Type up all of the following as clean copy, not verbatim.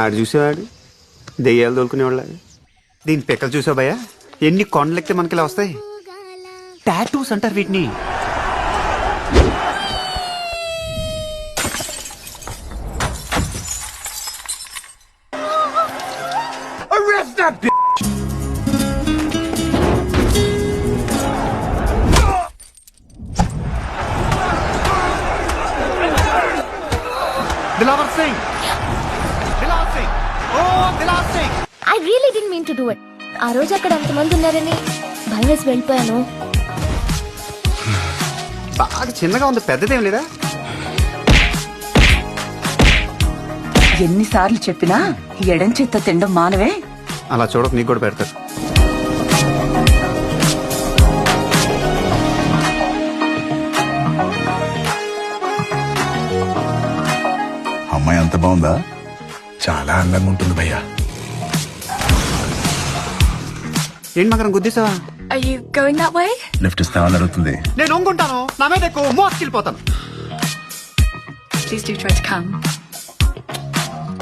ఆడు చూసేవాడు దెయ్యాలు తోలుకునేవాళ్ళ. దీని పిక్కలు చూసావు భయ్యా, ఎన్ని కొండలెక్కితే మనకి ఇలా వస్తాయి. టాటూస్ అంటారు వీటిని. దిలావర్ సింగ్, దిలావర్ సింగ్, ఓ Dilawar Singh. I really didn't mean to do it. ఆ రోజు అక్కడ అంతమంది ఉన్నారని భయం వేసి వెళ్ళిపోయాను. బాగా చిన్నగా ఉంది, పెద్దదేం లేదా? ఎన్నిసార్లు చెప్పినా ఎడం చేత్తో తినడం మానవే. అలా చూడక నీకు కూడా పెడతారు. అమ్మాయి అంత బాగుందా? చాలా అందంగా ఉంటుంది భయ్యా. ఏంటి మకరం గుద్దేసావా? Are you going that way? Lift ఇస్తామని అడుగుతుంది. నేను ఒంగుంటాను, నా మీద ఎక్కువ మోసుకెళ్ళిపోతాను. Please do try to come.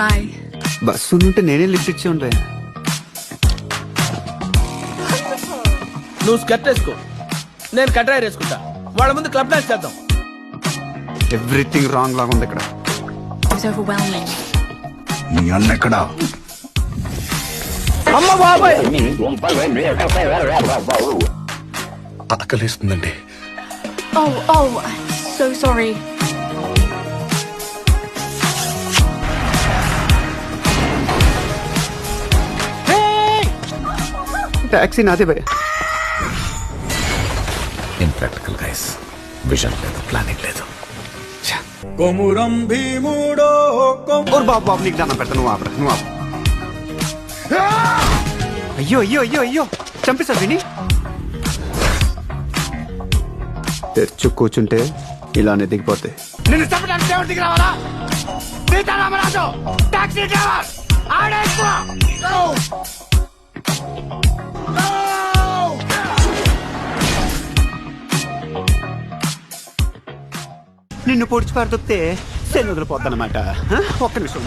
Bye. Bus ఉంటే నేనే లిఫ్ట్ ఇచ్చి ఉంటాయి. నువ్వు స్కర్ట్ వేసుకో, నేను కట్రాయర్ వేసుకుంటా. వాళ్ళ ముందు క్లబ్ డాన్స్ చేద్దాం. ఎవ్రీథింగ్ రాంగ్ లాగా ఉంది ఇక్కడ. It was overwhelming. మీ అన్న ఎక్కడా? అమ్మ బాబాయ్, ఆకలిస్తుందండి. Oh, I'm so sorry. Taxi నాదే భయ. ఇంప్రాక్టికల్ గైస్, విజన్ లేదు, ప్లానింగ్ లేదు. కొమురం భీముడో బాబు బాబు నీకు దాన్ని పెడతా, నువ్వు ఆపరా, నువ్వు ఆపు. అయ్యో అయ్యో అయ్యో అయ్యో, చంపేశారు విని. తెచ్చు కూర్చుంటే ఇలానే దిగిపోతాయి. నిన్ను చంపడానికి దేవుడు దిగి రావాలా? సీతారామరాజు టాక్సీ డ్రైవర్ ఆడే ఎక్కువ. నిన్ను పొడిచి పారుతొప్తే శని వదిలిపోద్దన్నమాట. ఒక్క నిమిషం.